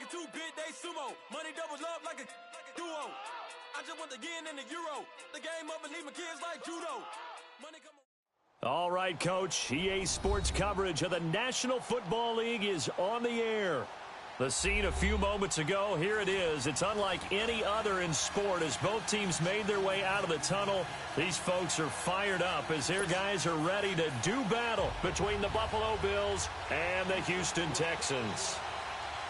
it too big, they sumo. Money doubles up like a duo. I just want the yen and the euro. The game up and leave my kids like judo. Money come on. All right, Coach. EA Sports coverage of the National Football League is on the air. The scene a few moments ago, here it is. It's unlike any other in sport as both teams made their way out of the tunnel. These folks are fired up as their guys are ready to do battle between the Buffalo Bills and the Houston Texans.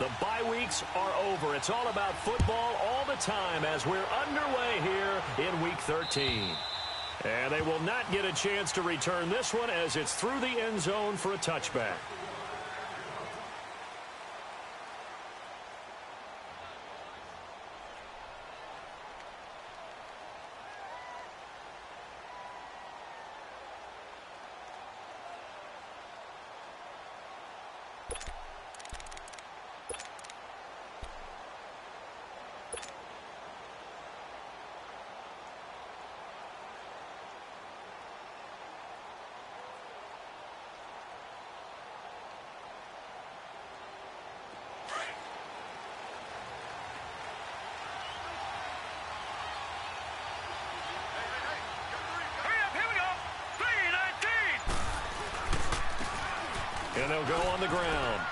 The bye weeks are over. It's all about football all the time as we're underway here in Week 13. And they will not get a chance to return this one as it's through the end zone for a touchback. And they'll go on the ground.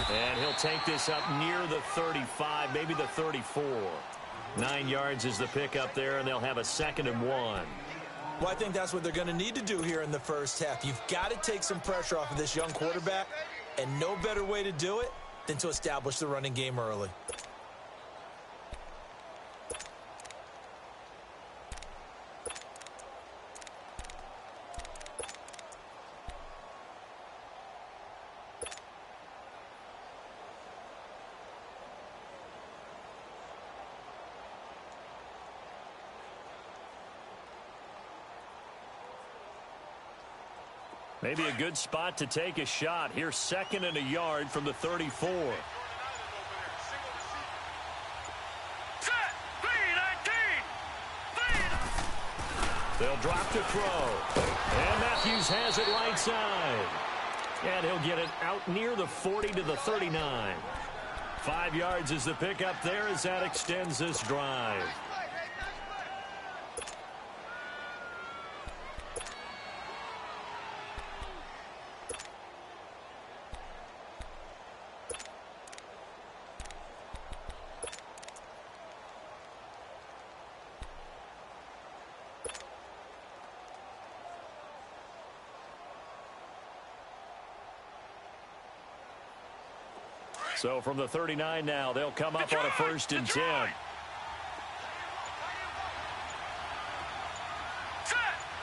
And he'll take this up near the 35, maybe the 34. 9 yards is the pickup there, and they'll have a 2nd and 1. Well, I think that's what they're going to need to do here in the first half. You've got to take some pressure off of this young quarterback, and no better way to do it than to establish the running game early. Maybe a good spot to take a shot. Here's 2nd and a yard from the 34. They'll drop to throw. And Matthews has it right side. And he'll get it out near the 40 to the 39. 5 yards is the pickup there as that extends this drive. So from the 39 now, they'll come up on a 1st and 10.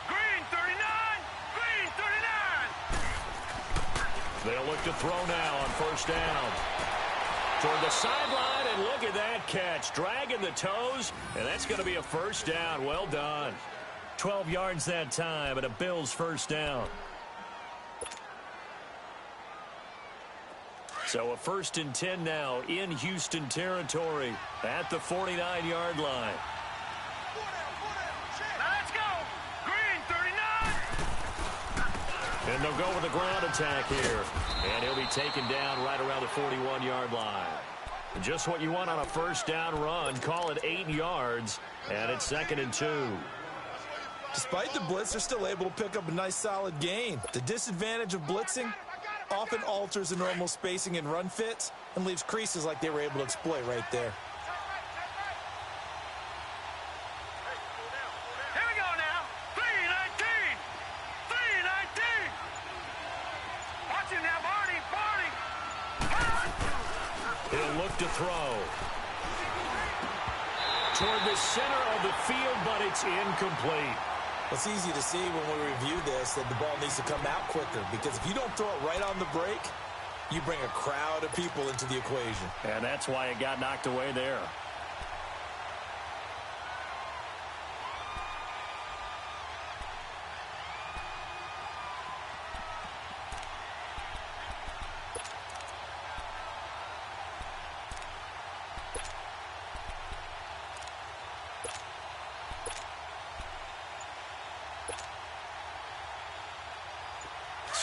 Green 39! Green 39! They'll look to throw now on 1st down. Toward the sideline, and look at that catch. Dragging the toes, and that's going to be a 1st down. Well done. 12 yards that time, and a Bills 1st down. So a 1st and 10 now in Houston territory at the 49-yard line. Now let's go! Green 39! And they'll go with a ground attack here. And he'll be taken down right around the 41-yard line. Just what you want on a 1st down run. Call it 8 yards, and it's 2nd and 2. Despite the blitz, they're still able to pick up a nice solid gain. The disadvantage of blitzing often alters the normal spacing and run fits and leaves creases like they were able to exploit right there. Here we go now. 319! 319! Watch him now, Barney! Barney! He'll look to throw. Toward the center of the field, but it's incomplete. It's easy to see when we review this that the ball needs to come out quicker, because if you don't throw it right on the break, you bring a crowd of people into the equation. And that's why it got knocked away there.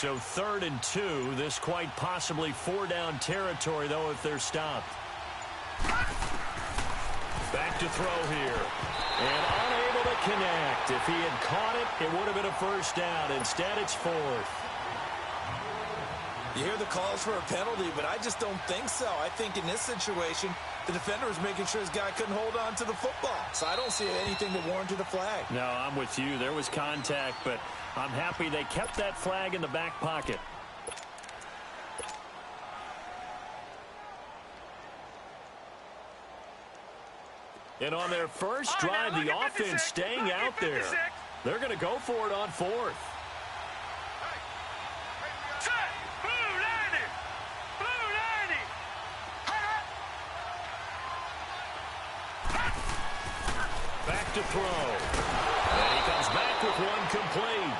So 3rd and 2. This quite possibly 4-down territory, though, if they're stopped. Back to throw here. And unable to connect. If he had caught it, it would have been a first down. Instead, it's 4th. You hear the calls for a penalty, but I just don't think so. I think in this situation, the defender was making sure his guy couldn't hold on to the football. So I don't see anything that warranted a flag. No, I'm with you. There was contact, but I'm happy they kept that flag in the back pocket. And on their first drive, the offense staying out there. They're going to go for it on 4th. Back to throw. And he comes back with one complete.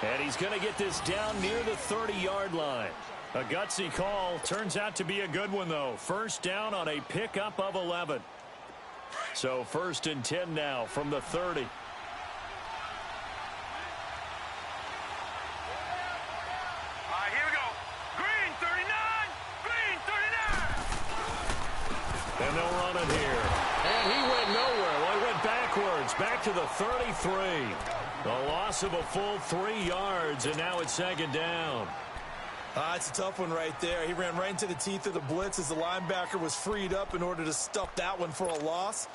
And he's going to get this down near the 30-yard line. A gutsy call. Turns out to be a good one, though. First down on a pickup of 11. So 1st and 10 now from the 30. Here we go. Green 39. Green 39. And they'll run it here. And he went nowhere. Well, he went backwards. Back to the 33. A loss of a full 3 yards, and now it's 2nd down. It's a tough one right there. He ran right into the teeth of the blitz as the linebacker was freed up in order to stuff that one for a loss.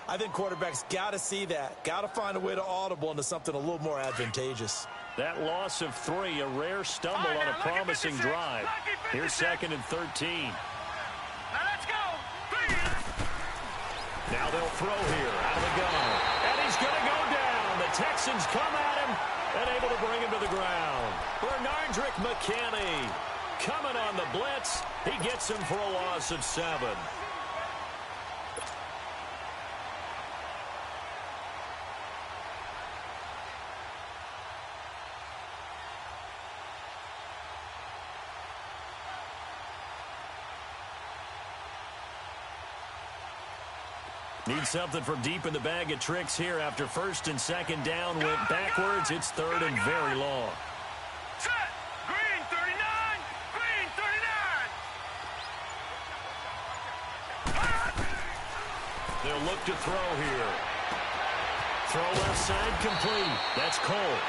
I think quarterbacks got to see that. Got to find a way to audible into something a little more advantageous. That loss of 3, a rare stumble on a promising drive. Here's 2nd and 13. Now let's go. Now they'll throw here out of the gun. And he's going to go down. The Texans come at him and able to bring him to the ground. Bernardrick McKinney coming on the blitz. He gets him for a loss of 7. Need something from deep in the bag of tricks here after 1st and 2nd down. Went backwards. It's 3rd and very long. Set. Green 39. Green 39. They'll look to throw here. Throw left side complete. That's Cole.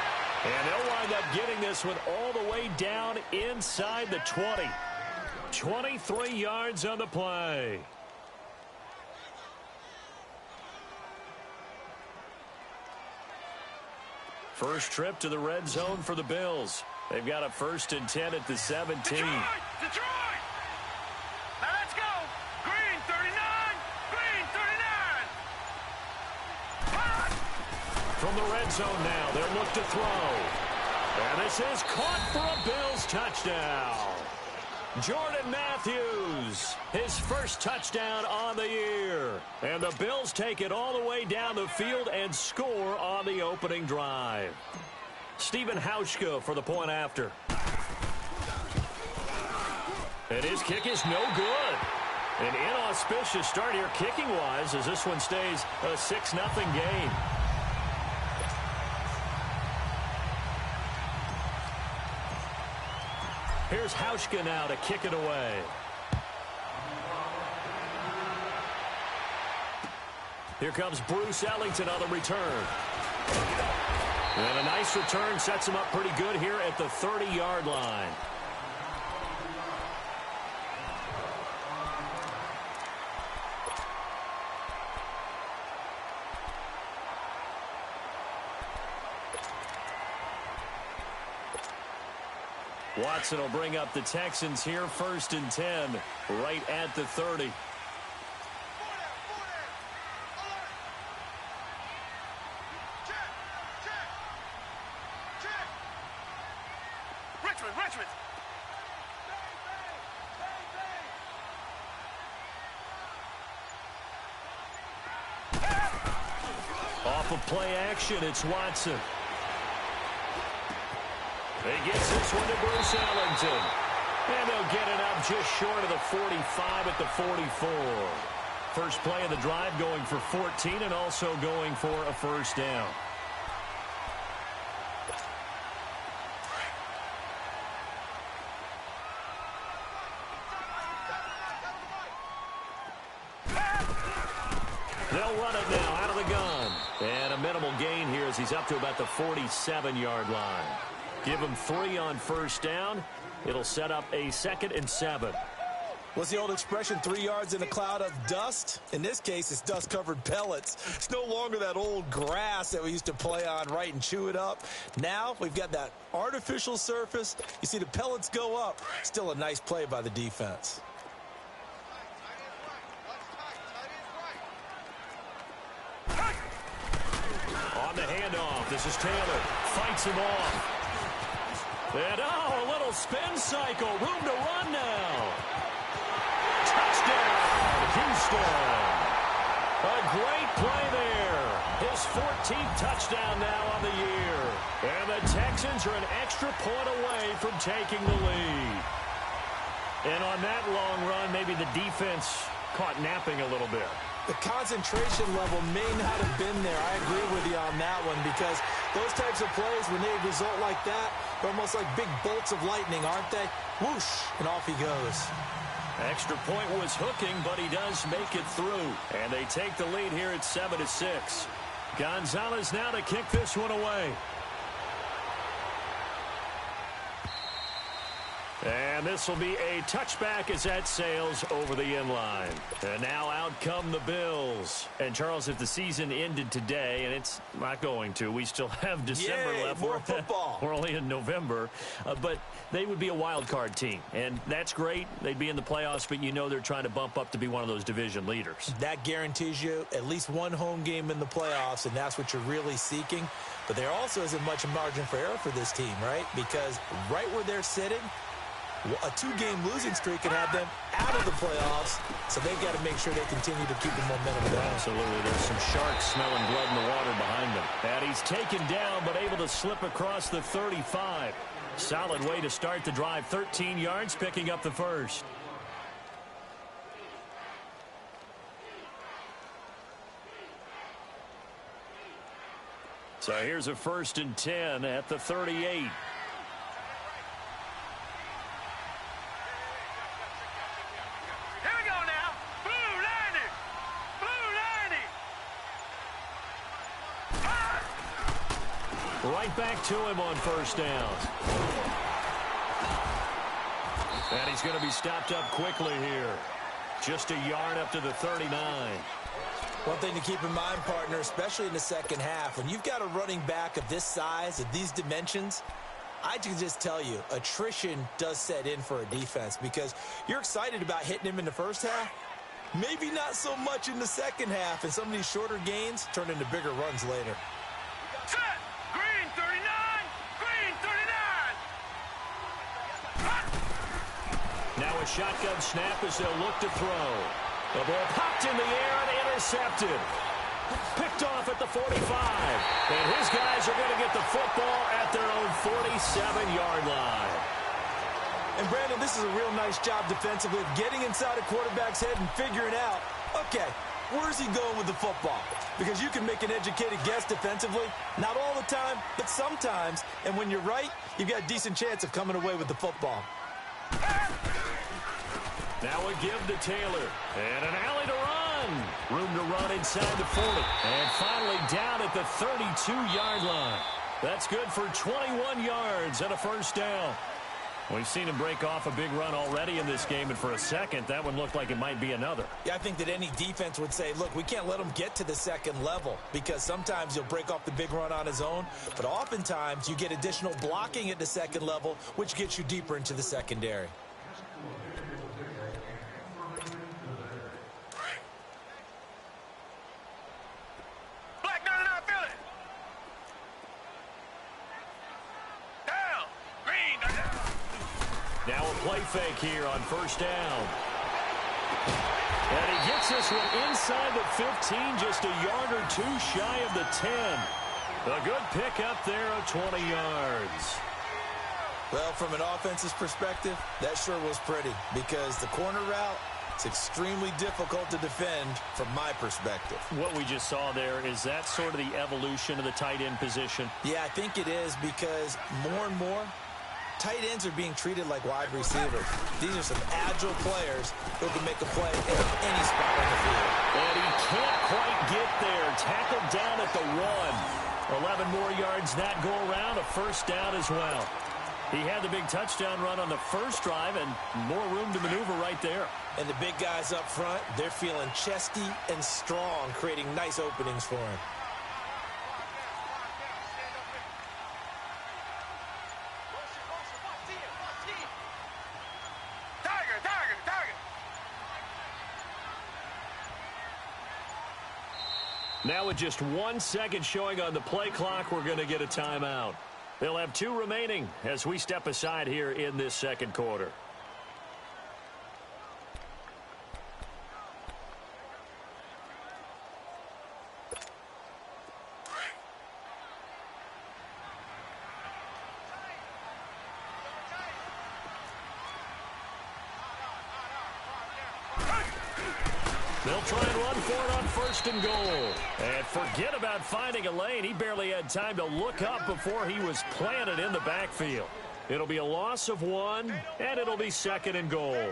And they'll wind up getting this one all the way down inside the 20. 23 yards on the play. First trip to the red zone for the Bills. They've got a 1st and 10 at the 17. Detroit! Now let's go. Green 39. Green 39. From the red zone now, they'll look to throw. And this is caught for a Bills touchdown. Jordan Matthews, his first touchdown on the year. And the Bills take it all the way down the field and score on the opening drive. Stephen Hauschka for the point after. And his kick is no good. An inauspicious start here kicking-wise as this one stays a 6-0 game. Here's Hauschka now to kick it away. Here comes Bruce Ellington on the return. And a nice return sets him up pretty good here at the 30-yard line. Watson will bring up the Texans here, 1st and 10, right at the 30. Richmond. Off of play action, it's Watson. He gets this one to Bruce Ellington. And they'll get it up just short of the 45 at the 44. First play of the drive going for 14 and also going for a first down. They'll run it now out of the gun. And a minimal gain here as he's up to about the 47-yard line. Give him 3 on first down. It'll set up a 2nd and 7. What's the old expression, 3 yards in a cloud of dust? In this case, it's dust-covered pellets. It's no longer that old grass that we used to play on, right, and chew it up. Now we've got that artificial surface. You see the pellets go up. Still a nice play by the defense. On the handoff, this is Taylor. Fights him off. And, a little spin cycle. Room to run now. Touchdown, Houston. A great play there. His 14th touchdown now on the year. And the Texans are an extra point away from taking the lead. And on that long run, maybe the defense caught napping a little bit. The concentration level may not have been there. I agree with you on that one because those types of plays, when they result like that, they're almost like big bolts of lightning, aren't they? Whoosh, and off he goes. Extra point was hooking, but he does make it through. And they take the lead here at 7-6. Gonzalez now to kick this one away. And this will be a touchback as that sails over the end line. And now out come the Bills. And, Charles, if the season ended today, and it's not going to, we still have December left. More football. We're only in November. But they would be a wild card team. And that's great. They'd be in the playoffs, but you know they're trying to bump up to be one of those division leaders. That guarantees you at least one home game in the playoffs, and that's what you're really seeking. But there also isn't much margin for error for this team, right? Because right where they're sitting, a 2-game losing streak could have them out of the playoffs, so they've got to make sure they continue to keep the momentum going. Absolutely. There's some sharks smelling blood in the water behind them. And he's taken down, but able to slip across the 35. Solid way to start the drive. 13 yards, picking up the first. So here's a 1st and 10 at the 38. Right back to him on first down. And he's going to be stopped up quickly here. Just a yard up to the 39. One thing to keep in mind, partner, especially in the second half, when you've got a running back of this size, of these dimensions, I can just tell you, attrition does set in for a defense because you're excited about hitting him in the first half. Maybe not so much in the second half, and some of these shorter gains turn into bigger runs later. Set! Green 39! Green 39! Now a shotgun snap as they'll look to throw. The ball popped in the air and intercepted. Picked off at the 45. And his guys are going to get the football at their own 47-yard line. And, Brandon, this is a real nice job defensively of getting inside a quarterback's head and figuring out, okay, where's he going with the football? Because you can make an educated guess defensively. Not all the time, but sometimes. And when you're right, you've got a decent chance of coming away with the football. Now a give to Taylor. And an alley to run. Room to run inside the 40. And finally down at the 32-yard line. That's good for 21 yards and a first down. We've seen him break off a big run already in this game, and for a second, that one looked like it might be another. Yeah, I think that any defense would say, look, we can't let him get to the second level because sometimes he'll break off the big run on his own, but oftentimes you get additional blocking at the second level, which gets you deeper into the secondary. Now a play fake here on first down. And he gets this one inside the 15, just a yard or two shy of the 10. A good pickup there of 20 yards. Well, from an offense's perspective, that sure was pretty because the corner route, it's extremely difficult to defend from my perspective. What we just saw there, is that sort of the evolution of the tight end position? Yeah, I think it is because more and more, Tight ends are being treated like wide receivers. These are some agile players who can make a play in any spot on the field. And he can't quite get there. Tackled down at the 1. 11 more yards that go around. A first down as well. He had the big touchdown run on the first drive and more room to maneuver right there. And the big guys up front, they're feeling chesty and strong, creating nice openings for him. Now with just 1 second showing on the play clock, we're going to get a timeout. They'll have 2 remaining as we step aside here in this second quarter. They'll try and run for it on first and goal. And forget about finding a lane. He barely had time to look up before he was planted in the backfield. It'll be a loss of 1, and it'll be second and goal.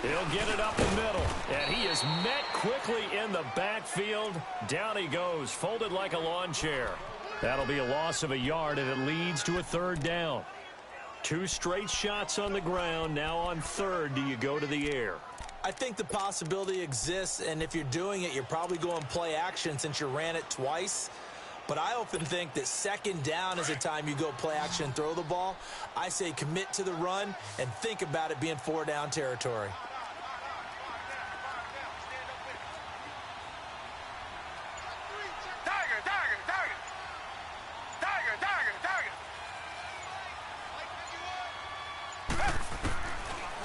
He'll get it up the middle, and he is met quickly in the backfield. Down he goes, folded like a lawn chair. That'll be a loss of a yard, and it leads to a third down. 2 straight shots on the ground. Now on third, do you go to the air? I think the possibility exists, and if you're doing it, you're probably going play action since you ran it twice. But I often think that second down is a time you go play action and throw the ball. I say commit to the run and think about it being 4-down territory.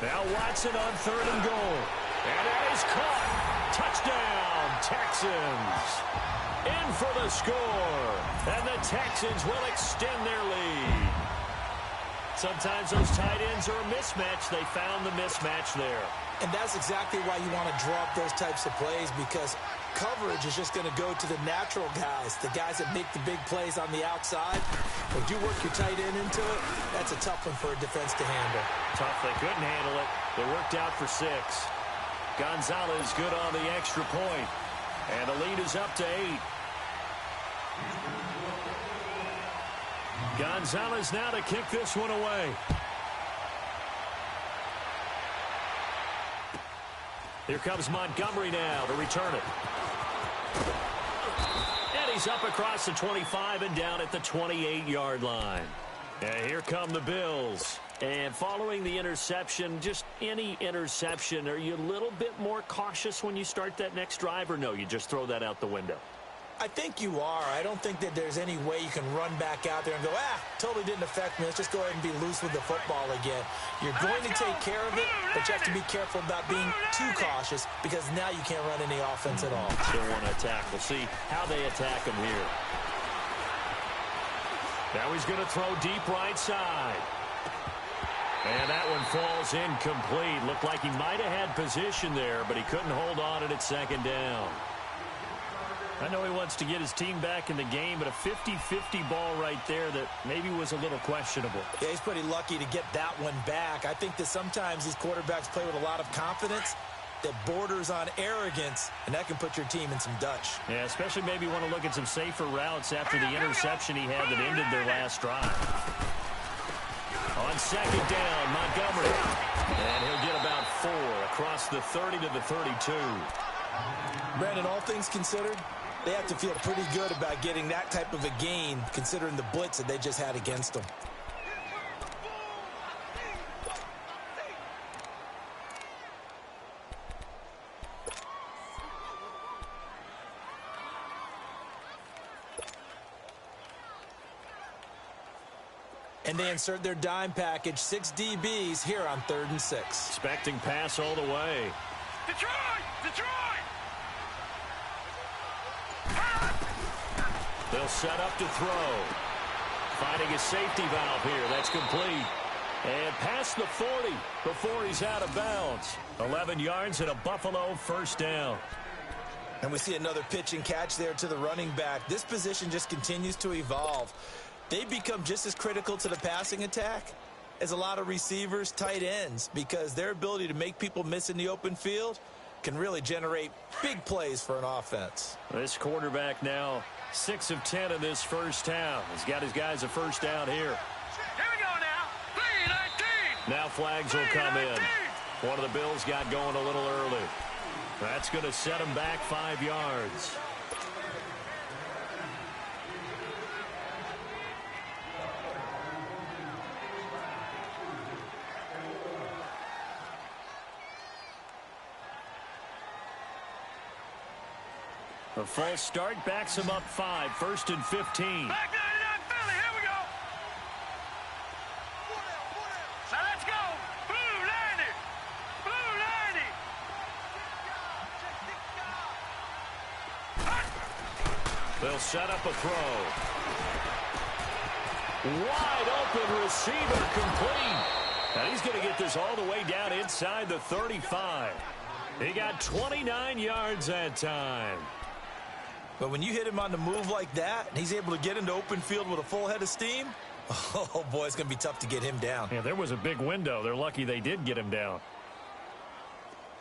Now Watson on third and goal. And it is caught. Touchdown, Texans. In for the score. And the Texans will extend their lead. Sometimes those tight ends are a mismatch. They found the mismatch there. And that's exactly why you want to draw up those types of plays, because coverage is just going to go to the natural guys, the guys that make the big plays on the outside. If you work your tight end into it, that's a tough one for a defense to handle. Tough. They couldn't handle it. They worked out for 6. Gonzalez good on the extra point. And the lead is up to 8. Gonzalez now to kick this one away. Here comes Montgomery now to return it. And he's up across the 25 and down at the 28-yard line. And here come the Bills. And following the interception, just any interception, are you a little bit more cautious when you start that next drive, or no, you just throw that out the window? I think you are. I don't think that there's any way you can run back out there and go, totally didn't affect me. Let's just go ahead and be loose with the football again. You're going to take care of it, but you have to be careful about being too cautious, because now you can't run any offense at all. Still want to attack. We'll see how they attack him here. Now he's going to throw deep right side. And that one falls incomplete. Looked like he might have had position there, but he couldn't hold on at second down. I know he wants to get his team back in the game, but a 50-50 ball right there that maybe was a little questionable. Yeah, he's pretty lucky to get that one back. I think that sometimes these quarterbacks play with a lot of confidence that borders on arrogance, and that can put your team in some Dutch. Yeah, especially maybe want to look at some safer routes after the interception he had that ended their last drive. On second down, Montgomery. And he'll get about 4 across the 30 to the 32. Brandon, all things considered, they have to feel pretty good about getting that type of a gain, considering the blitz that they just had against them. And they insert their dime package, 6 DBs here on 3rd and 6. Expecting pass all the way. Detroit! Detroit! They'll set up to throw. Finding a safety valve here. That's complete. And past the 40 before he's out of bounds. 11 yards and a Buffalo first down. And we see another pitch and catch there to the running back. This position just continues to evolve. They become just as critical to the passing attack as a lot of receivers, tight ends, because their ability to make people miss in the open field can really generate big plays for an offense. This quarterback now 6 of 10 in this first half. He's got his guys a first down here. Here we go now. 3-19. Now flags will come in. One of the Bills got going a little early. That's going to set him back 5 yards. A false start backs him up 5, 1st and 15. Back 99 Philly. Here we go. So let's go. Blue 90. Blue 90. They'll set up a throw. Wide open receiver complete. And he's going to get this all the way down inside the 35. He got 29 yards that time. But when you hit him on the move like that, and he's able to get into open field with a full head of steam, oh, boy, it's going to be tough to get him down. Yeah, there was a big window. They're lucky they did get him down.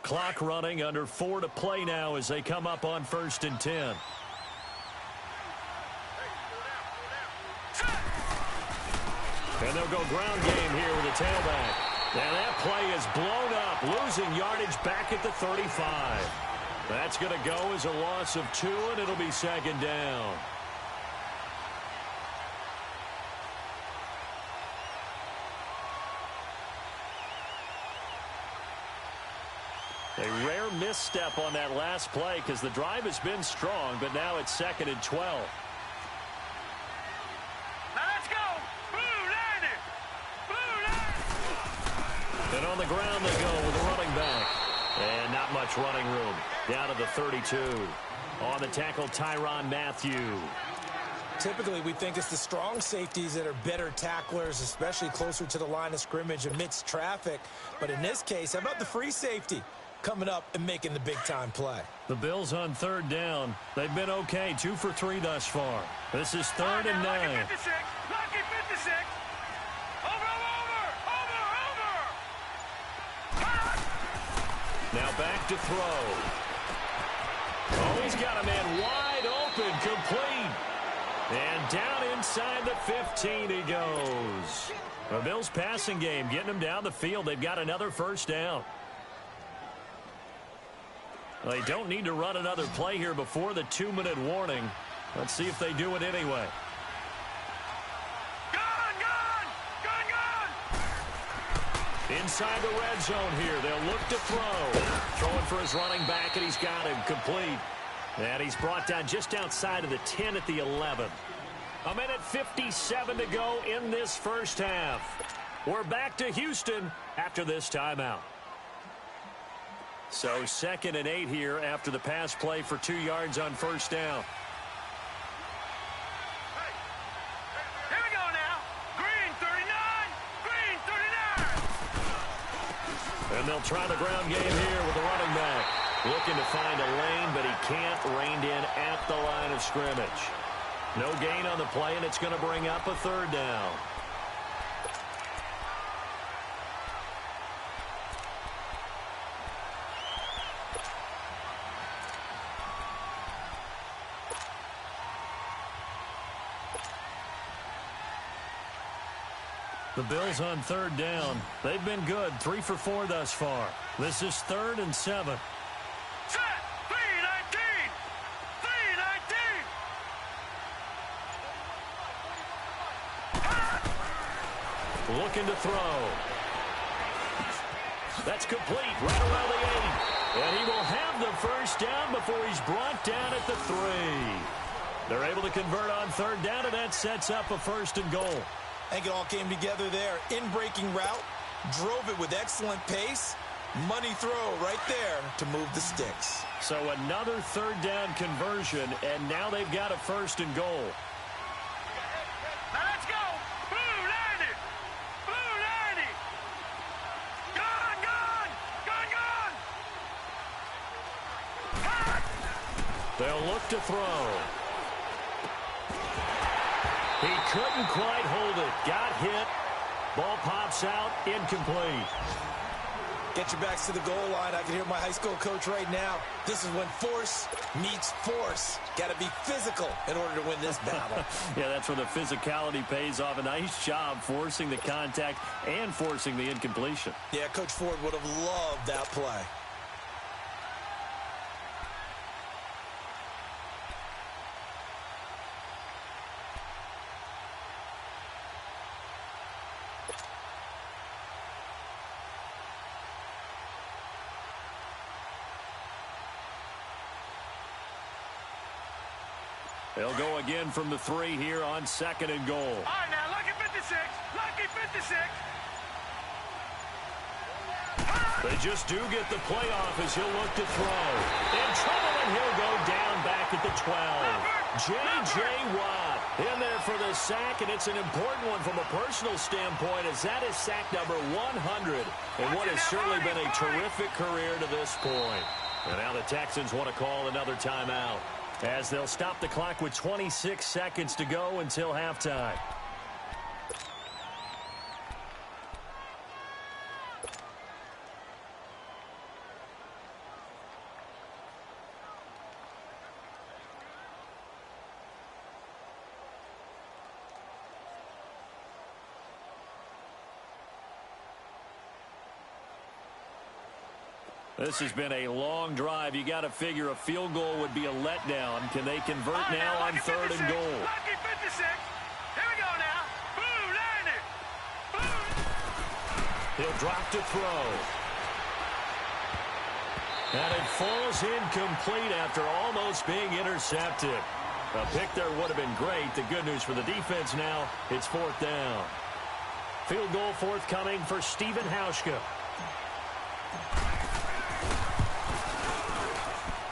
Clock running, under 4 to play now as they come up on 1st and 10. And they'll go ground game here with a tailback. And that play is blown up, losing yardage back at the 35. That's going to go as a loss of 2, and it'll be 2nd down. A rare misstep on that last play because the drive has been strong, but now it's 2nd and 12. Now let's go. Blue 90. Blue 90. And on the ground they go with the running back. And not much running room. Down to the 32. On the tackle, Tyrann Mathieu. Typically, we think it's the strong safeties that are better tacklers, especially closer to the line of scrimmage amidst traffic. But in this case, how about the free safety coming up and making the big-time play? The Bills on 3rd down. They've been okay, 2 for 3 thus far. This is 3rd and 9. Lucky 56. Lucky 56. Now back to throw. Oh, he's got a man wide open, complete. And down inside the 15 he goes. The Bills passing game, getting them down the field. They've got another first down. They don't need to run another play here before the 2-minute warning. Let's see if they do it anyway. Inside the red zone here. They'll look to throw. Throwing for his running back, and he's got him complete. And he's brought down just outside of the 10 at the 11. 1:57 to go in this first half. We're back to Houston after this timeout. So 2nd and 8 here after the pass play for 2 yards on first down. Here we go now. Green 39. Green 39. And they'll try the ground game here with the running back. Looking to find a lane, but he can't. Reined in at the line of scrimmage. No gain on the play, and it's going to bring up a 3rd down. The Bills on 3rd down. They've been good, 3 for 4 thus far. This is 3rd and 7. Set. 3-19. 3-19. Looking to throw. That's complete right around the 8. And he will have the first down before he's brought down at the 3. They're able to convert on 3rd down, and that sets up a 1st and goal. I think it all came together there. In-breaking route, drove it with excellent pace, Money throw right there to move the sticks. So another third down conversion, and now they've got a 1st and goal. Now let's go. Blue 90. Blue 90. Gone, gone. Gone, gone. Hot. They'll look to throw. He couldn't quite hold it. Got hit. Ball pops out. Incomplete. Get your backs to the goal line. I can hear my high school coach right now. This is when force meets force. Got to be physical in order to win this battle. Yeah, that's where the physicality pays off. A nice job forcing the contact and forcing the incompletion. Yeah, Coach Ford would have loved that play. They'll go again from the 3 here on 2nd and goal. All right, now, lucky 56. Lucky 56. They just do get the playoff as he'll look to throw. In trouble, and he'll go down back at the 12. J.J. Watt in there for the sack, and it's an important one from a personal standpoint as that is sack number 100 and what has certainly been a terrific career to this point. And now the Texans want to call another timeout as they'll stop the clock with 26 seconds to go until halftime. This has been a long drive. You got to figure a field goal would be a letdown. Can they convert now on 3rd and goal? Lucky 56. Here we go now. Blue 90. Blue. He'll drop to throw. And it falls incomplete after almost being intercepted. A pick there would have been great. The good news for the defense now, it's 4th down. Field goal forthcoming for Stephen Hauschka.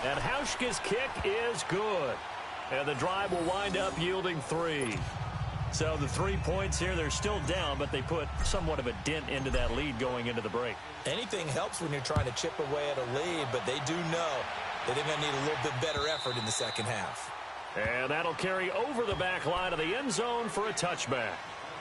And Hauschka's kick is good. And the drive will wind up yielding 3. So the 3 points here, they're still down, but they put somewhat of a dent into that lead going into the break. Anything helps when you're trying to chip away at a lead, but they do know that they're going to need a little bit better effort in the second half. And that'll carry over the back line of the end zone for a touchback.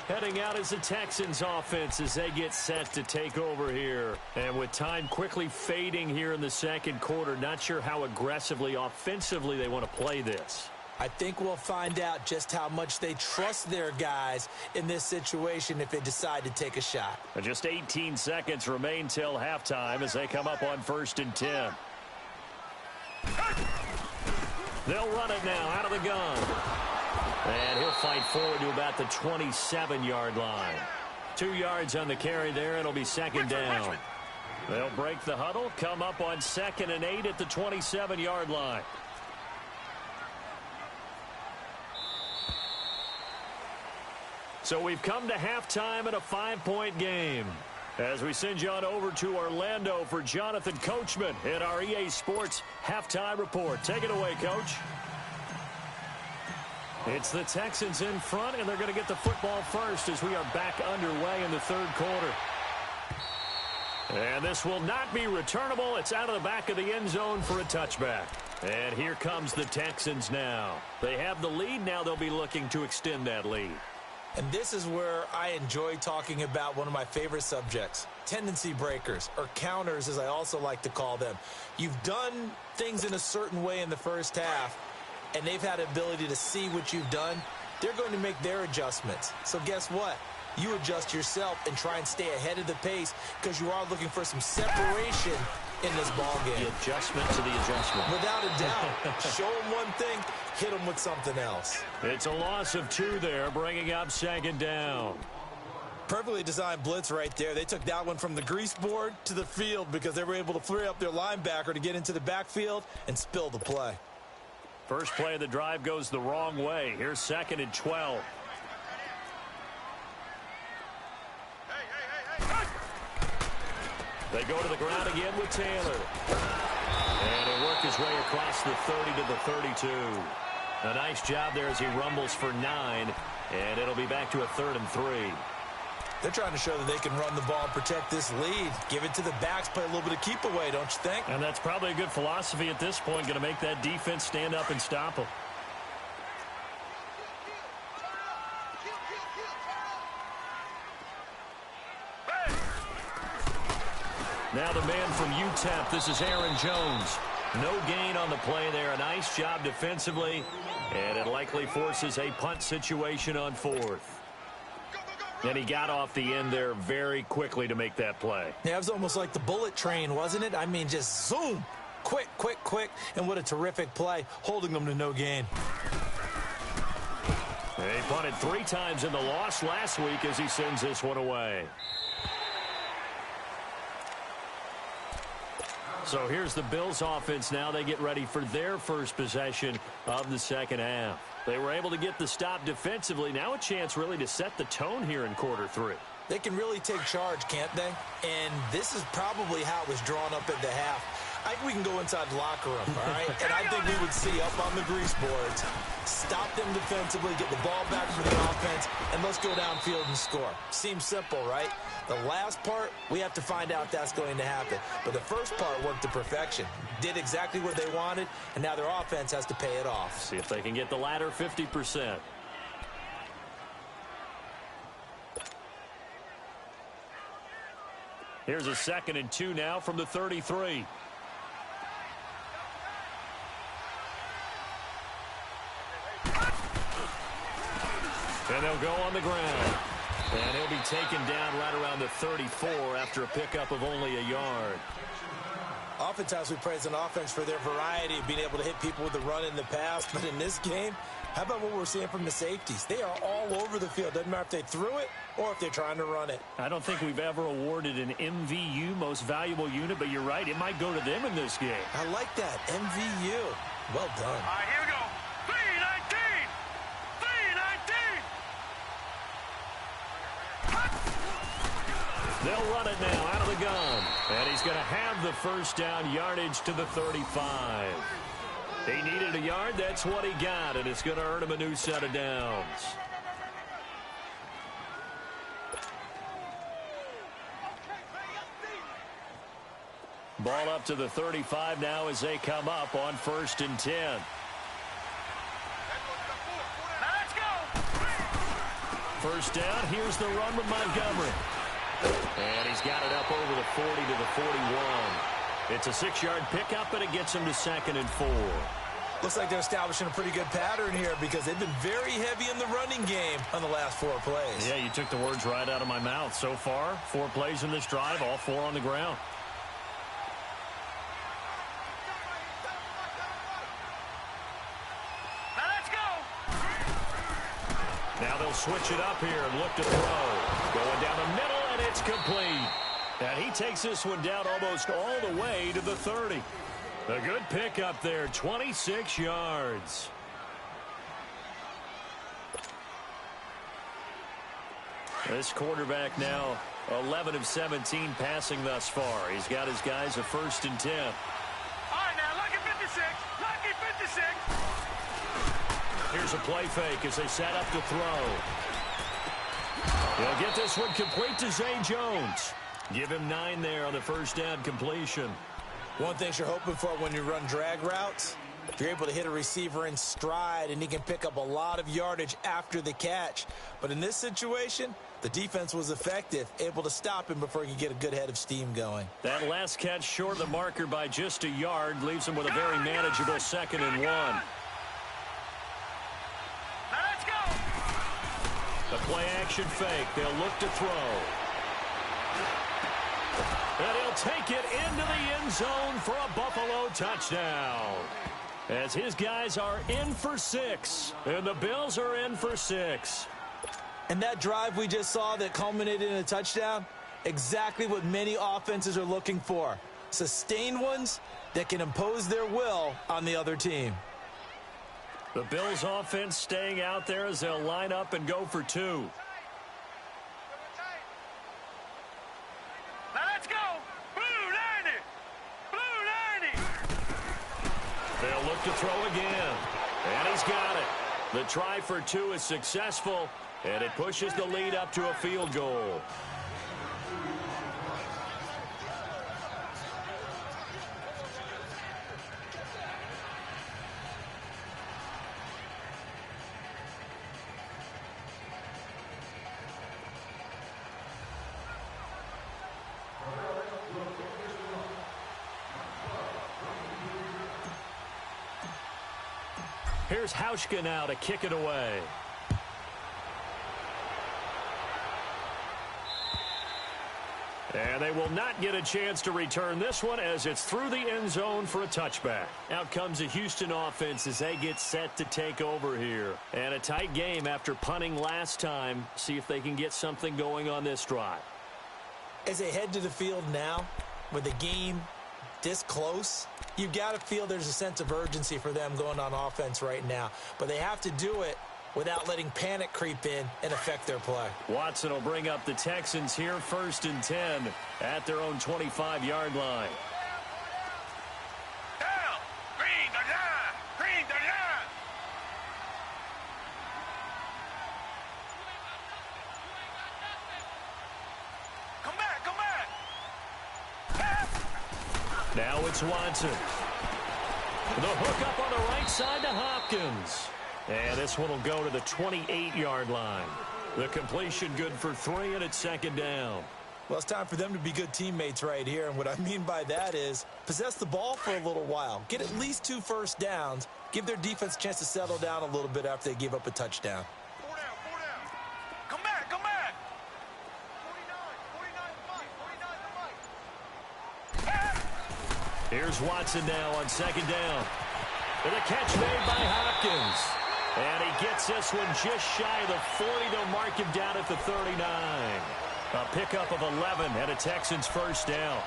Heading out is the Texans offense as they get set to take over here. And with time quickly fading here in the second quarter, not sure how aggressively, offensively they want to play this. I think we'll find out just how much they trust their guys in this situation if they decide to take a shot. And just 18 seconds remain till halftime as they come up on 1st and 10. They'll run it now out of the gun. And he'll fight forward to about the 27-yard line. 2 yards on the carry there. It'll be 2nd down. They'll break the huddle, come up on 2nd and 8 at the 27-yard line. So we've come to halftime in a 5-point game. As we send you on over to Orlando for Jonathan Coachman in our EA Sports Halftime Report. Take it away, Coach. It's the Texans in front, and they're going to get the football first as we are back underway in the 3rd quarter. And this will not be returnable. It's out of the back of the end zone for a touchback. And here comes the Texans now. They have the lead. Now they'll be looking to extend that lead. And this is where I enjoy talking about one of my favorite subjects, tendency breakers, or counters as I also like to call them. You've done things in a certain way in the first half, and they've had the ability to see what you've done. They're going to make their adjustments. So guess what? You adjust yourself and try and stay ahead of the pace because you are looking for some separation in this ball game. The adjustment to the adjustment. Without a doubt. Show them one thing, hit them with something else. It's a loss of 2 there, bringing up 2nd down. Perfectly designed blitz right there. They took that one from the grease board to the field because they were able to free up their linebacker to get into the backfield and spill the play. First play of the drive goes the wrong way. Here's 2nd and 12. They go to the ground again with Taylor. And he'll work his way across the 30 to the 32. A nice job there as he rumbles for 9. And it'll be back to a 3rd and 3. They're trying to show that they can run the ball and protect this lead. Give it to the backs, play a little bit of keep away, don't you think? And that's probably a good philosophy at this point, going to make that defense stand up and stop them. Now the man from UTEP, this is Aaron Jones. No gain on the play there. A nice job defensively, and it likely forces a punt situation on 4th. And he got off the end there very quickly to make that play. Yeah, it was almost like the bullet train, wasn't it? I mean, just zoom. Quick, quick, quick. And what a terrific play, holding them to no gain. He punted 3 times in the loss last week as he sends this one away. So here's the Bills offense now. They get ready for their first possession of the second half. They were able to get the stop defensively. Now a chance really to set the tone here in quarter 3. They can really take charge, can't they? And this is probably how it was drawn up at the half. I think we can go inside the locker room, all right? And I think we would see up on the grease boards, stop them defensively, get the ball back for the offense, and let's go downfield and score. Seems simple, right? The last part, we have to find out that's going to happen. But the first part worked to perfection. Did exactly what they wanted, and now their offense has to pay it off. See if they can get the latter 50%. Here's a 2nd and 2 now from the 33. And they'll go on the ground. And he'll be taken down right around the 34 after a pickup of only a yard. Oftentimes we praise an offense for their variety of being able to hit people with the run in the pass. But in this game, how about what we're seeing from the safeties? They are all over the field. Doesn't matter if they threw it or if they're trying to run it. I don't think we've ever awarded an MVU, most valuable unit, but you're right. It might go to them in this game. I like that. MVU. Well done. All right, here we go. 319. 319. They'll run it now out of the gun. And he's going to have the first down, yardage to the 35. He needed a yard. That's what he got, and it's going to earn him a new set of downs. Ball up to the 35 now as they come up on 1st and 10. Let's go. First down, here's the run with Montgomery. And he's got it up over the 40 to the 41. It's a 6-yard pickup, and it gets him to 2nd and 4. Looks like they're establishing a pretty good pattern here because they've been very heavy in the running game on the last 4 plays. Yeah, you took the words right out of my mouth. So far, 4 plays in this drive, all 4 on the ground. Now let's go. Now they'll switch it up here and look to throw. Going down the middle, and it's complete. And he takes this one down almost all the way to the 30. A good pickup there, 26 yards. This quarterback now 11 of 17 passing thus far. He's got his guys a 1st and 10. All right, now, lucky 56. Lucky 56. Here's a play fake as they set up to throw. He'll get this one complete to Zay Jones. Give him 9 there on the first down completion. One thing you're hoping for when you run drag routes, if you're able to hit a receiver in stride and he can pick up a lot of yardage after the catch. But in this situation, the defense was effective, able to stop him before he could get a good head of steam going. That last catch short of the marker by just a yard leaves him with a very manageable 2nd and 1. Now let's go. The play action fake. They'll look to throw. And he'll take it into the end zone for a Buffalo touchdown. As his guys are in for 6. And the Bills are in for 6. And that drive we just saw that culminated in a touchdown, exactly what many offenses are looking for. Sustained ones that can impose their will on the other team. The Bills offense staying out there as they'll line up and go for 2. Now let's go. Boom. to throw again. And he's got it. The try for two is successful, and it pushes the lead up to a field goal. Here's Hauschka now to kick it away. And they will not get a chance to return this one as it's through the end zone for a touchback. Out comes the Houston offense as they get set to take over here. And a tight game after punting last time. See if they can get something going on this drive. As they head to the field now, with the game this close, you've got to feel there's a sense of urgency for them going on offense right now. But they have to do it without letting panic creep in and affect their play. Watson will bring up the Texans here, 1st and 10 at their own 25-yard line. Down. Green the line. Green the line. Come back. Come back. Now it's Watson. The hook up on the right side to Hopkins. And this one will go to the 28-yard line. The completion good for 3, and it's 2nd down. Well, it's time for them to be good teammates right here. And what I mean by that is possess the ball for a little while. Get at least 2 first downs. Give their defense a chance to settle down a little bit after they give up a touchdown. 4 down. 4 down. Come back. Come back. 49. Here's Watson now on 2nd down. And a catch made by Hopkins. And he gets this one just shy of the 40. They'll mark him down at the 39. A pickup of 11 and a Texans first down.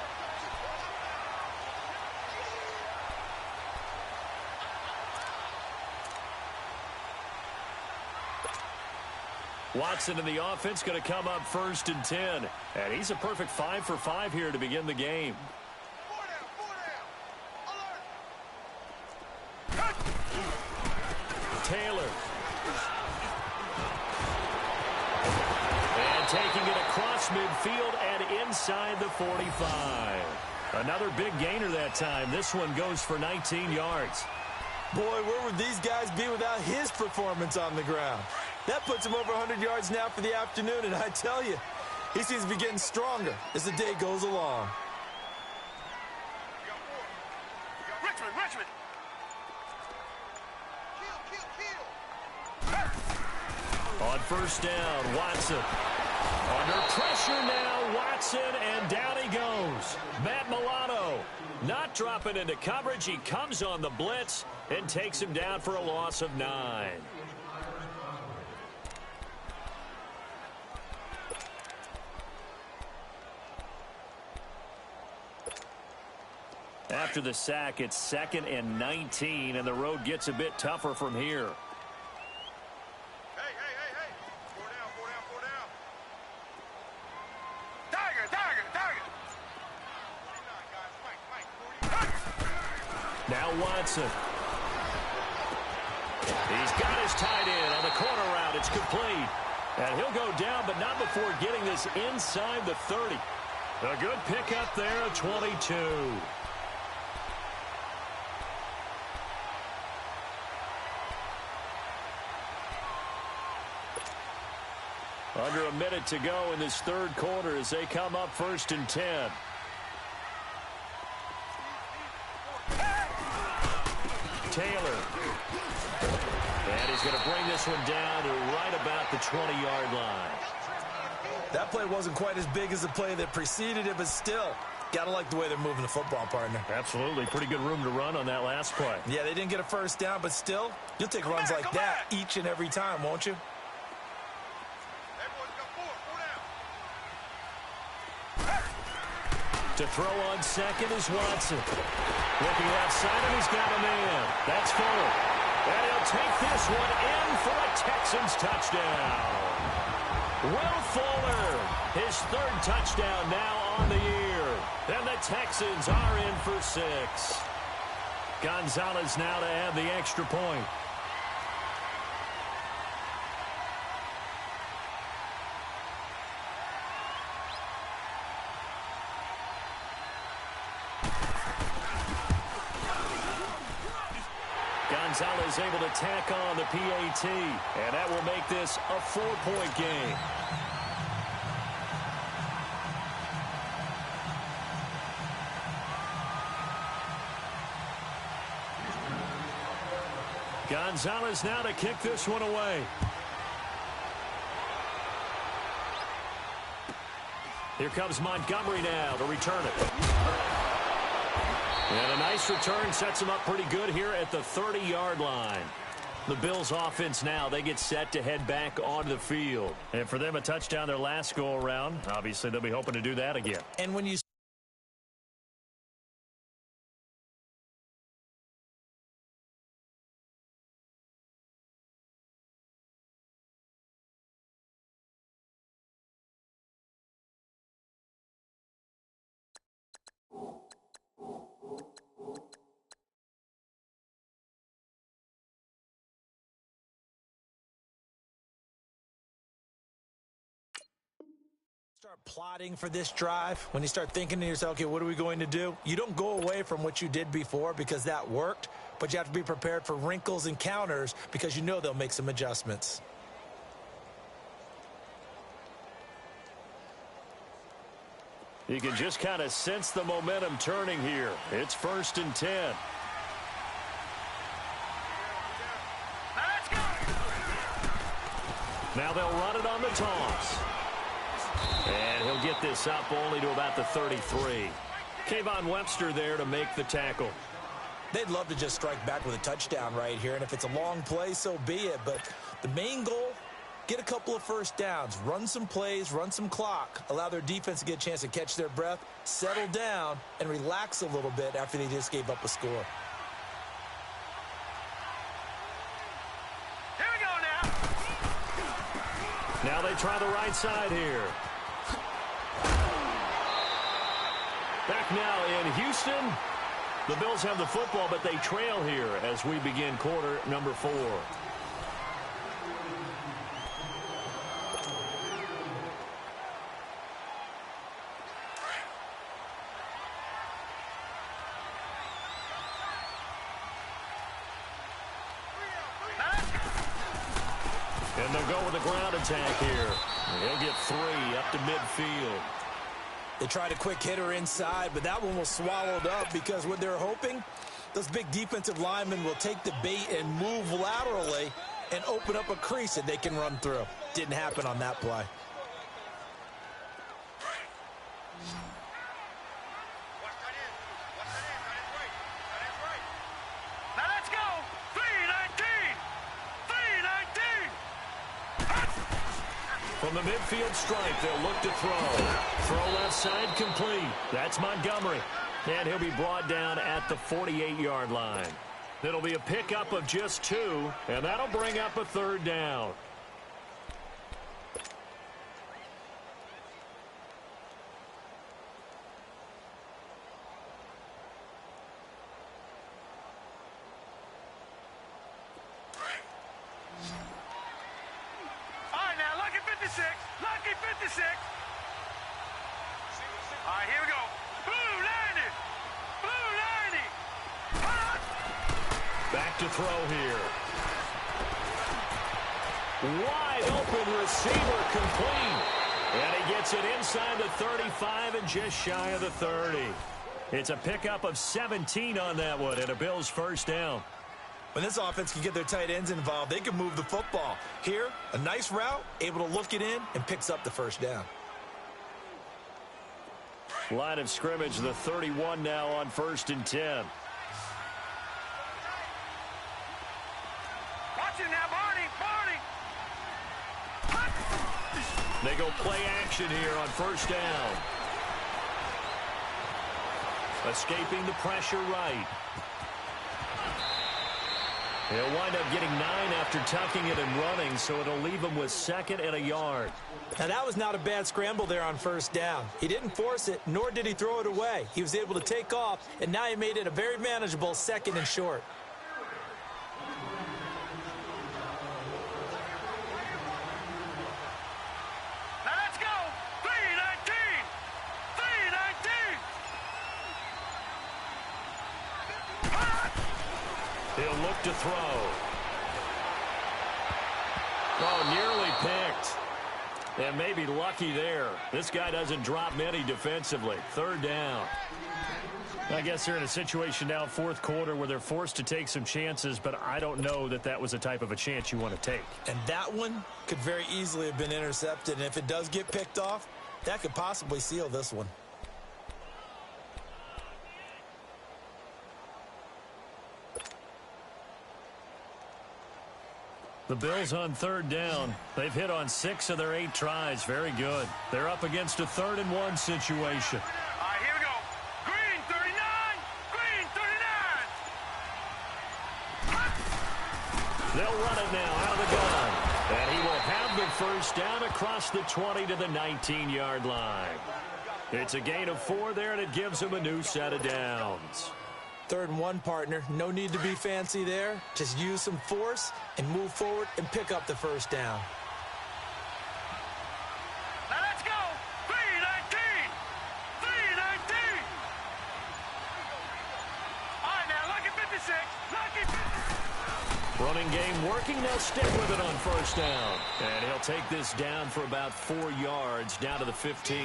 Watson in the offense going to come up 1st and 10. And he's a perfect 5 for 5 here to begin the game. Taylor. And taking it across midfield and inside the 45. Another big gainer that time. This one goes for 19 yards. Boy, where would these guys be without his performance on the ground? That puts him over 100 yards now for the afternoon, and I tell you, he seems to be getting stronger as the day goes along. Richmond. On 1st down, Watson. Under pressure now, Watson, and down he goes. Matt Milano not dropping into coverage. He comes on the blitz and takes him down for a loss of 9. After the sack, it's 2nd and 19, and the road gets a bit tougher from here. Hey. 4 down. Tiger. Now Watson. He's got his tight end on the corner route. It's complete. And he'll go down, but not before getting this inside the 30. A good pickup there at 22. Under a minute to go in this 3rd quarter as they come up 1st and 10. Taylor. And he's going to bring this one down to right about the 20-yard line. That play wasn't quite as big as the play that preceded it, but still, got to like the way they're moving the football, partner. Absolutely. Pretty good room to run on that last play. Yeah, they didn't get a first down, but still, you'll take runs like that each and every time, won't you? To throw on 2nd is Watson. Looking outside him, he's got a man. That's Fuller. And he'll take this one in for a Texans touchdown. Will Fuller, his 3rd touchdown now on the year. And the Texans are in for 6. Gonzalez now to add the extra point. Gonzalez able to tack on the PAT, and that will make this a 4-point game. Gonzalez now to kick this one away. Here comes Montgomery now to return it. And a nice return sets him up pretty good here at the 30-yard line. The Bills offense now, they get set to head back onto the field. And for them, a touchdown their last go-around. Obviously, they'll be hoping to do that again. And when you start plotting for this drive, when you start thinking to yourself, okay, what are we going to do? You don't go away from what you did before because that worked, but you have to be prepared for wrinkles and counters because you know they'll make some adjustments. You can just kind of sense the momentum turning here. It's 1st and 10. Now they'll run it on the toss. And he'll get this up only to about the 33. Kayvon Webster there to make the tackle. They'd love to just strike back with a touchdown right here, and if it's a long play, so be it. But the main goal, get a couple of first downs, run some plays, run some clock, allow their defense to get a chance to catch their breath, settle down, and relax a little bit after they just gave up a score. Here we go now. Now they try the right side here. Back now in Houston. The Bills have the football, but they trail here as we begin quarter number 4. And they'll go with the ground attack here. He'll get 3 up to midfield. They tried a quick hitter inside, but that one was swallowed up because what they're hoping, those big defensive linemen will take the bait and move laterally and open up a crease that they can run through. Didn't happen on that play. Now let's go. 319. 319. From the midfield stripe, they'll look to throw. Throw left side complete. That's Montgomery. And he'll be brought down at the 48-yard line. It'll be a pickup of just 2, and that'll bring up a 3rd down. All right, now, lucky 56. Lucky 56. All right, here we go. Blue 90. Blue 90. Back to throw here. Wide open receiver complete. And he gets it inside the 35 and just shy of the 30. It's a pickup of 17 on that one and a Bills 1st down. When this offense can get their tight ends involved, they can move the football. Here, a nice route, able to look it in, and picks up the 1st down. Line of scrimmage, the 31 now on 1st and 10. Watch it now, Barney. Barney. They go play action here on 1st down. Escaping the pressure right. He'll wind up getting 9 after tucking it and running, so it'll leave him with 2nd and a yard. Now, that was not a bad scramble there on 1st down. He didn't force it, nor did he throw it away. He was able to take off, and now he made it a very manageable 2nd and short. Now let's go. 3-19. 3-19. He'll look to throw. Oh, nearly picked. And maybe lucky there. This guy doesn't drop many defensively. 3rd down. I guess they're in a situation now, 4th quarter, where they're forced to take some chances, but I don't know that that was the type of a chance you want to take. And that one could very easily have been intercepted. And if it does get picked off, that could possibly seal this one. The Bills on 3rd down. They've hit on 6 of their 8 tries. Very good. They're up against a 3rd and 1 situation. All right, here we go. Green 39. Green 39. They'll run it now out of the gun. And he will have the 1st down across the 20 to the 19-yard line. It's a gain of 4 there, and it gives him a new set of downs. 3rd and 1, partner. No need to be fancy there. Just use some force and move forward and pick up the 1st down. Now let's go. 3-19. 3-19. All right, now, lucky 56. Lucky 56. Running game working. They'll stick with it on 1st down. And he'll take this down for about 4 yards down to the 15.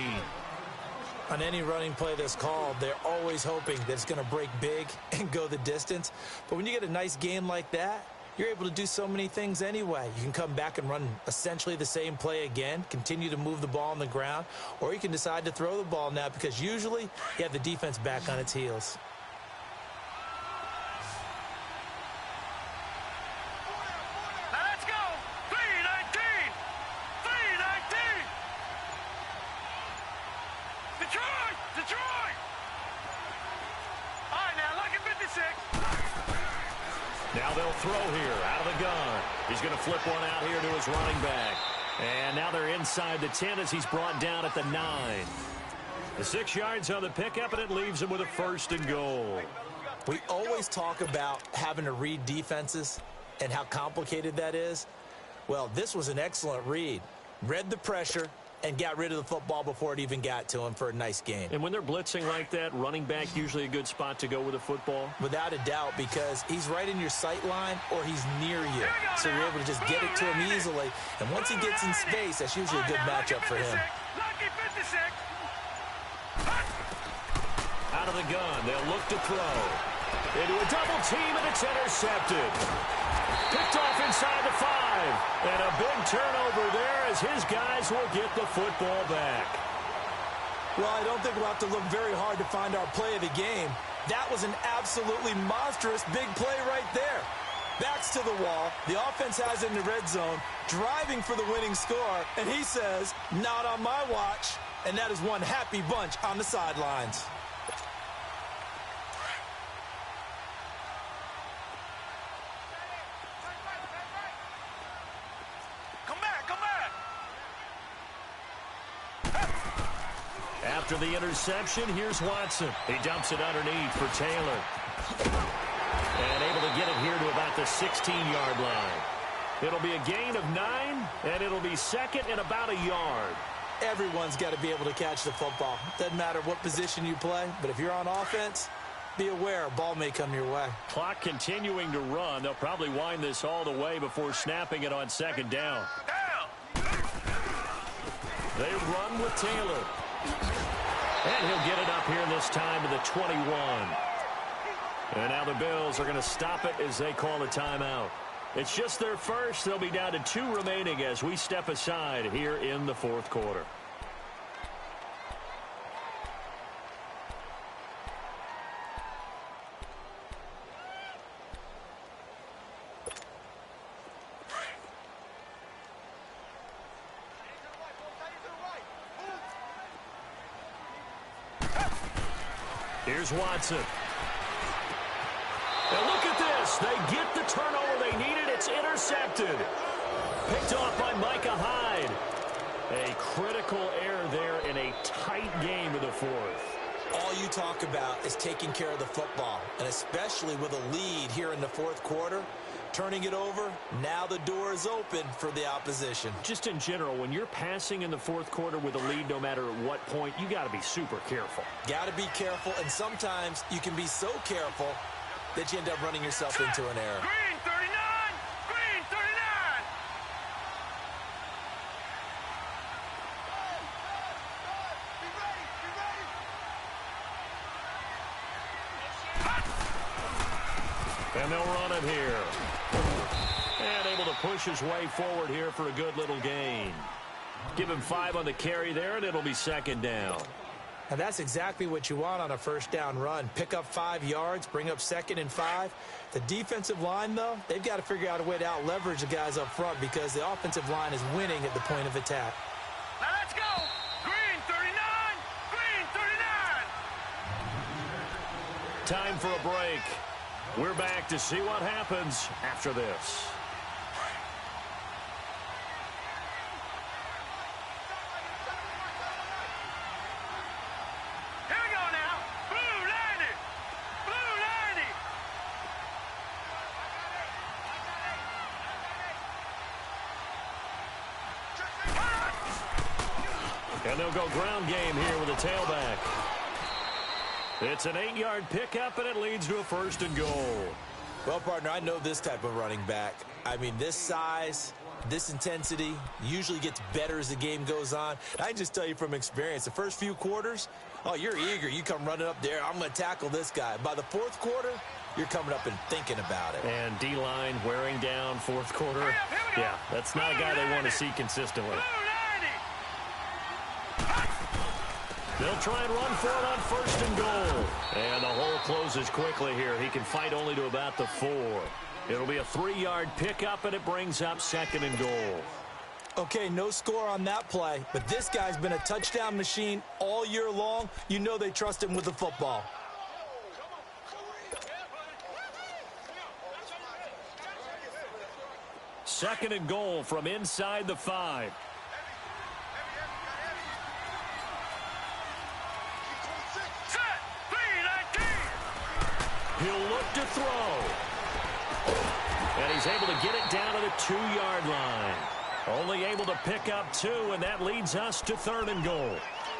On any running play that's called, they're always hoping that it's going to break big and go the distance. But when you get a nice gain like that, you're able to do so many things anyway. You can come back and run essentially the same play again, continue to move the ball on the ground, or you can decide to throw the ball now because usually you have the defense back on its heels. Now let's go. 3-19. 3-19. Detroit! Detroit! All right, now, lucky 56. Now they'll throw here out of the gun. He's going to flip one out here to his running back. And now they're inside the 10 as he's brought down at the 9. The 6 yards on the pickup, and it leaves him with a 1st and goal. We always talk about having to read defenses and how complicated that is. Well, this was an excellent read. Read the pressure and got rid of the football before it even got to him for a nice game. And when they're blitzing like that, running back usually a good spot to go with a football? Without a doubt, because he's right in your sight line or he's near you. So you're able to just get it to him easily. And once he gets in space, that's usually a good matchup for him. Lucky 56. Out of the gun, they'll look to throw. Into a double team, and it's intercepted. Picked off inside the 5. And a big turnover there as his guys will get the football back. Well, I don't think we'll have to look very hard to find our play of the game. That was an absolutely monstrous big play right there. Backs to the wall. The offense has it in the red zone, driving for the winning score. And he says, not on my watch. And that is one happy bunch on the sidelines. After the interception, here's Watson. He dumps it underneath for Taylor. And able to get it here to about the 16-yard line. It'll be a gain of 9, and it'll be 2nd and about a yard. Everyone's got to be able to catch the football. Doesn't matter what position you play, but if you're on offense, be aware a ball may come your way. Clock continuing to run. They'll probably wind this all the way before snapping it on 2nd down. They run with Taylor. And he'll get it up here this time to the 21. And now the Bills are going to stop it as they call a timeout. It's just their first. They'll be down to 2 remaining as we step aside here in the 4th quarter. Here's Watson. And look at this. They get the turnover It's intercepted. Picked off by Micah Hyde. A critical error there in a tight game in the fourth. All you talk about is taking care of the football, and especially with a lead here in the fourth quarter, turning it over, now the door is open for the opposition. Just in general, when you're passing in the fourth quarter with a lead, no matter at what point, you got to be super careful. Got to be careful, and sometimes you can be so careful that you end up running yourself into an error. Green 39! Green 39! And they'll run it here. And able to push his way forward here for a good little gain. Give him 5 on the carry there, and it'll be second down. And that's exactly what you want on a first down run. Pick up 5 yards, bring up 2nd and 5. The defensive line, though, they've got to figure out a way to out-leverage the guys up front because the offensive line is winning at the point of attack. Now let's go! Green 39! Green 39! Time for a break. We're back to see what happens after this. Here we go now. Blue 90! Blue 90! And they'll go ground game here with a tailback. It's an 8-yard pickup, and it leads to a 1st and goal. Well, partner, I know this type of running back. I mean, this size, this intensity usually gets better as the game goes on. I can just tell you from experience, the first few quarters, oh, you're eager. You come running up there, I'm going to tackle this guy. By the fourth quarter, you're coming up and thinking about it. And D-line wearing down fourth quarter. Yeah, that's not a guy they want to see consistently. They'll try and run for it on 1st and goal. And the hole closes quickly here. He can fight only to about the 4. It'll be a 3-yard pickup, and it brings up 2nd and goal. Okay, no score on that play, but this guy's been a touchdown machine all year long. You know they trust him with the football. Second and goal from inside the 5. He'll look to throw. And he's able to get it down to the 2-yard line. Only able to pick up 2, and that leads us to 3rd and goal.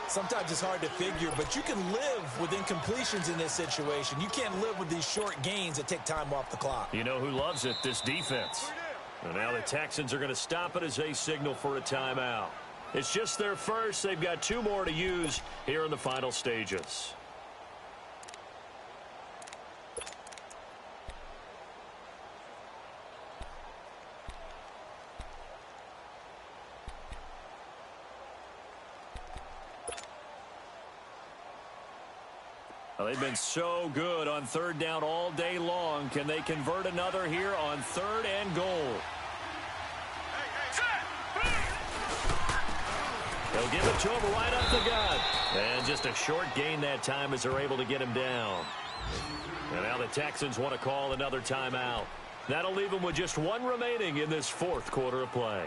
Sometimes it's hard to figure, but you can live with incompletions in this situation. You can't live with these short gains that take time off the clock. You know who loves it? This defense. And now the Texans are going to stop it as they signal for a timeout. It's just their first. They've got 2 more to use here in the final stages. Well, they've been so good on 3rd down all day long. Can they convert another here on 3rd and goal? They'll give it to him right up the gut. And just a short gain that time as they're able to get him down. And now the Texans want to call another timeout. That'll leave them with just 1 remaining in this 4th quarter of play.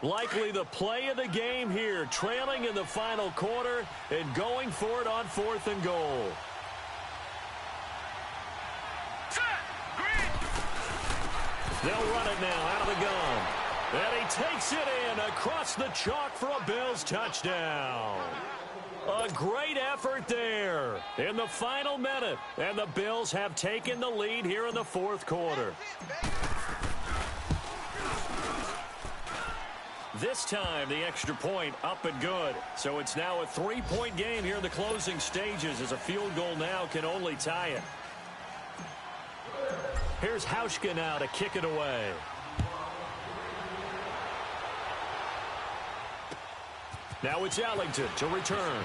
Likely the play of the game here, trailing in the final quarter and going for it on 4th and goal. They'll run it now out of the gun. And he takes it in across the chalk for a Bills touchdown. A great effort there in the final minute. And the Bills have taken the lead here in the 4th quarter. This time, the extra point up and good. So it's now a 3-point game here in the closing stages as a field goal now can only tie it. Here's Hauschka now to kick it away. Now it's Ellington to return.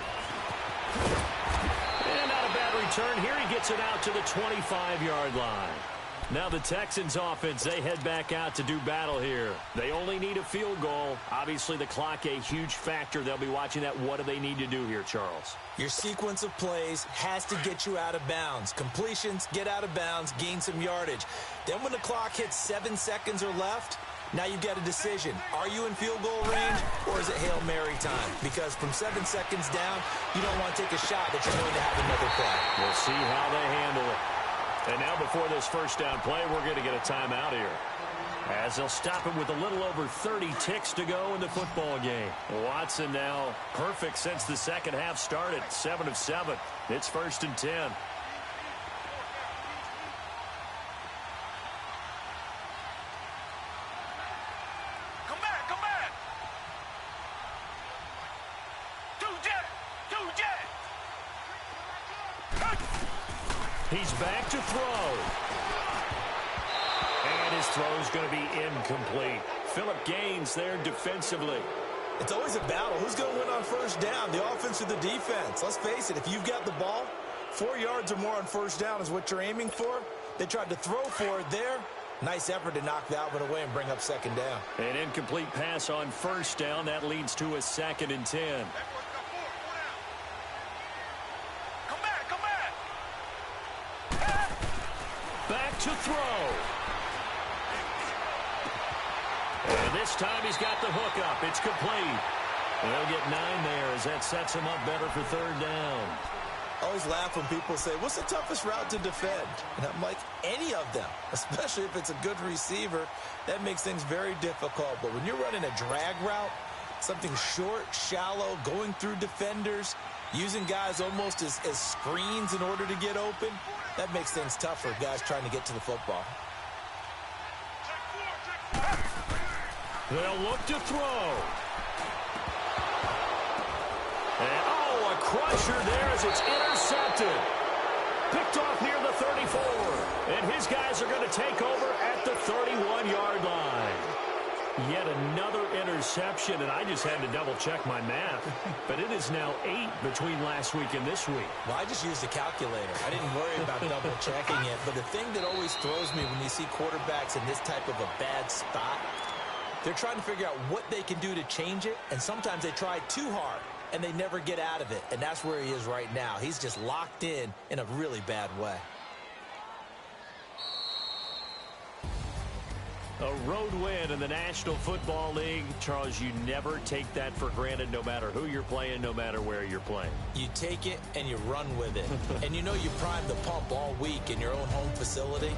And out of return here. He gets it out to the 25-yard line. Now the Texans offense, they head back out to do battle here. They only need a field goal. Obviously, the clock a huge factor. They'll be watching that. What do they need to do here, Charles? Your sequence of plays has to get you out of bounds. Completions, get out of bounds, gain some yardage. Then when the clock hits 7 seconds or left, now you've got a decision. Are you in field goal range, or is it Hail Mary time? Because from 7 seconds down, you don't want to take a shot that you're going to have another play. We'll see how they handle it. And now before this first down play, we're going to get a timeout here, as they'll stop it with a little over 30 ticks to go in the football game. Watson now perfect since the second half started. 7 of 7. It's 1st and 10. Come back, come back. Two jet. He's back to throw. And his throw's going to be incomplete. Phillip Gaines there defensively. It's always a battle. Who's going to win on first down, the offense or the defense? Let's face it, if you've got the ball, 4 yards or more on first down is what you're aiming for. They tried to throw for it there. Nice effort to knock that one away and bring up second down. An incomplete pass on first down. That leads to a 2nd and 10. Back to throw. And this time he's got the hook up. It's complete. They'll get 9 there as that sets him up better for 3rd down. I always laugh when people say, what's the toughest route to defend? And I'm like, any of them, especially if it's a good receiver. That makes things very difficult. But when you're running a drag route, something short, shallow, going through defenders, using guys almost as screens in order to get open, that makes things tough for guys trying to get to the football. They'll look to throw. And, a crusher there as it's intercepted. Picked off near the 34. And his guys are going to take over at the 31-yard line. Yet another interception, and I just had to double-check my math. But it is now 8 between last week and this week. Well, I just used a calculator. I didn't worry about double-checking it. But the thing that always throws me when you see quarterbacks in this type of a bad spot, they're trying to figure out what they can do to change it, and sometimes they try too hard, and they never get out of it. And that's where he is right now. He's just locked in a really bad way. A road win in the National Football League. Charles, you never take that for granted no matter who you're playing, no matter where you're playing. You take it and you run with it. And you know you primed the pump all week in your own home facility.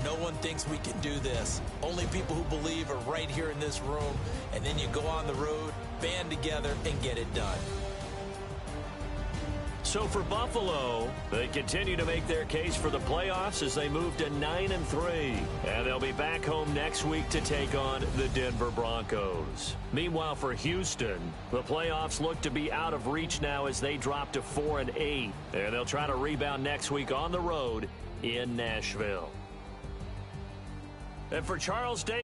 No one thinks we can do this. Only people who believe are right here in this room. And then you go on the road, band together, and get it done. So for Buffalo, they continue to make their case for the playoffs as they move to 9-3. And they'll be back home next week to take on the Denver Broncos. Meanwhile, for Houston, the playoffs look to be out of reach now as they drop to 4-8. And they'll try to rebound next week on the road in Nashville. And for Charles Day.